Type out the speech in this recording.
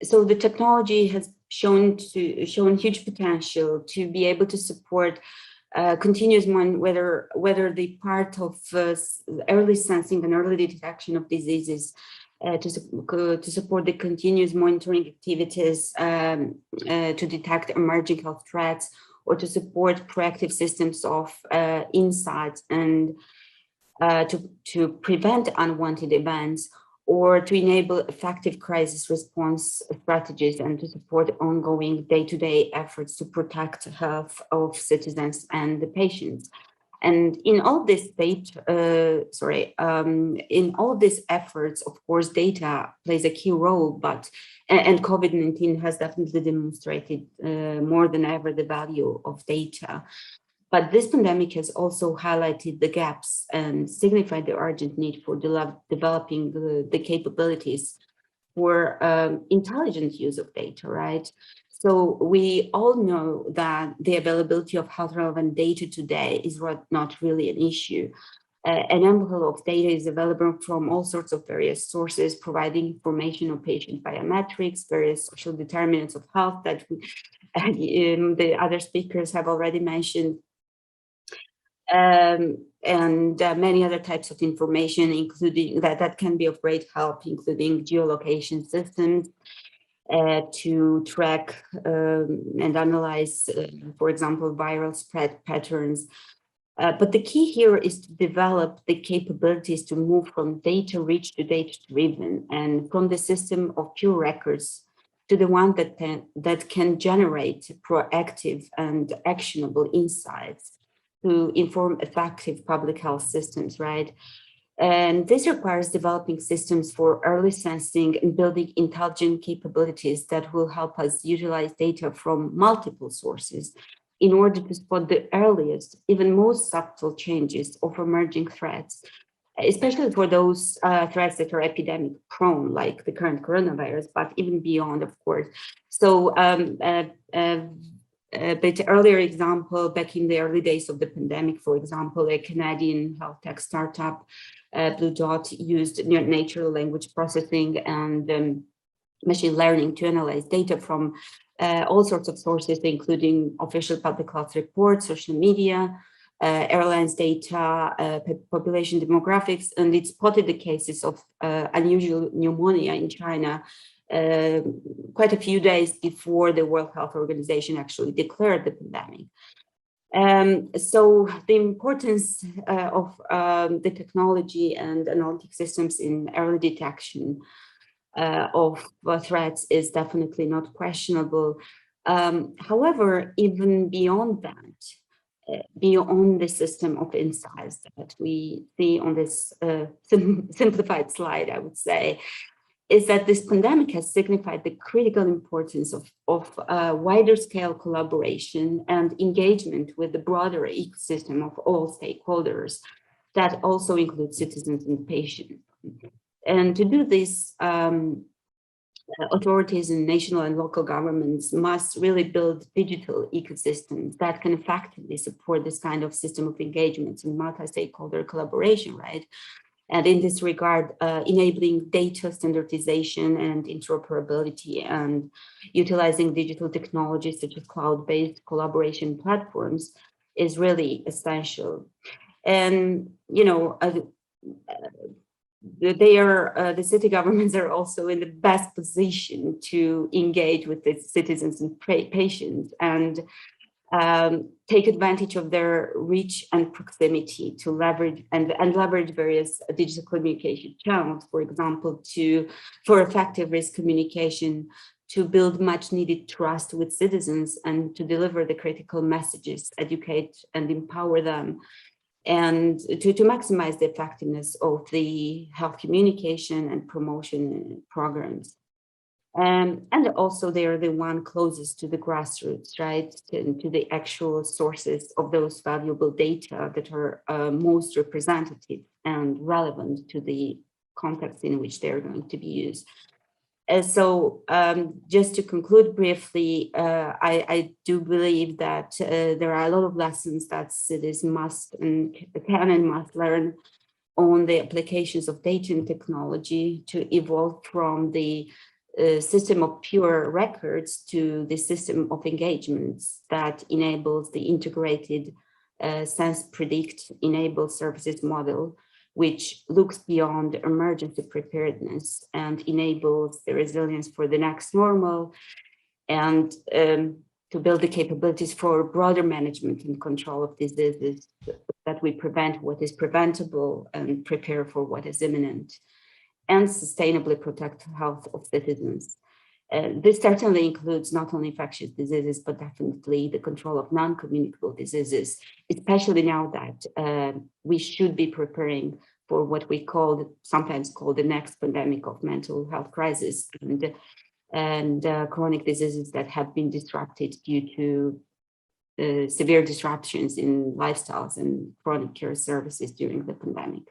so the technology has shown huge potential to be able to support continuous whether the part of early sensing and early detection of diseases to support the continuous monitoring activities to detect emerging health threats, or to support proactive systems of insights and to prevent unwanted events, or to enable effective crisis response strategies and to support ongoing day-to-day efforts to protect the health of citizens and the patients. And in all this in all these efforts, of course, data plays a key role, but and COVID-19 has definitely demonstrated more than ever the value of data. But this pandemic has also highlighted the gaps and signified the urgent need for developing the capabilities for intelligent use of data, right? So we all know that the availability of health relevant data today is not really an issue. An envelope of data is available from all sorts of various sources, providing information on patient biometrics, various social determinants of health that the other speakers have already mentioned. And many other types of information, including that can be of great help, including geolocation systems to track and analyze, for example, viral spread patterns. But the key here is to develop the capabilities to move from data-rich to data-driven, and from the system of pure records to the one that can generate proactive and actionable insights to inform effective public health systems, right? And this requires developing systems for early sensing and building intelligent capabilities that will help us utilize data from multiple sources in order to spot the earliest, even most subtle changes of emerging threats, especially for those threats that are epidemic prone, like the current coronavirus, but even beyond, of course. So but earlier example, back in the early days of the pandemic, for example, a Canadian health tech startup, Blue Dot, used natural language processing and machine learning to analyze data from all sorts of sources, including official public health reports, social media, airlines data, population demographics, and it spotted the cases of unusual pneumonia in China quite a few days before the World Health Organization actually declared the pandemic. So the importance of the technology and analytic systems in early detection of threats is definitely not questionable. However, even beyond that, beyond the system of insights that we see on this simplified slide, I would say, is that this pandemic has signified the critical importance of wider scale collaboration and engagement with the broader ecosystem of all stakeholders that also includes citizens and patients. And to do this, authorities and national and local governments must really build digital ecosystems that can effectively support this kind of system of engagement and multi-stakeholder collaboration, right? And in this regard, enabling data standardization and interoperability and utilizing digital technologies such as cloud-based collaboration platforms is really essential. And, you know, the city governments are also in the best position to engage with the citizens and patients and take advantage of their reach and proximity to leverage and leverage various digital communication channels, for example, for effective risk communication, to build much needed trust with citizens and to deliver the critical messages, educate and empower them, and to maximize the effectiveness of the health communication and promotion programs. And also they are the one closest to the grassroots, right, to the actual sources of those valuable data that are most representative and relevant to the context in which they're going to be used. So just to conclude briefly, I do believe that there are a lot of lessons that cities must and can and must learn on the applications of data and technology to evolve from the system of pure records to the system of engagements that enables the integrated sense predict enabled services model, which looks beyond emergency preparedness and enables the resilience for the next normal, and to build the capabilities for broader management and control of diseases, that we prevent what is preventable and prepare for what is imminent, and sustainably protect the health of citizens. This certainly includes not only infectious diseases, but definitely the control of non-communicable diseases, especially now that we should be preparing for what we sometimes call the next pandemic of mental health crisis and chronic diseases that have been disrupted due to severe disruptions in lifestyles and chronic care services during the pandemic.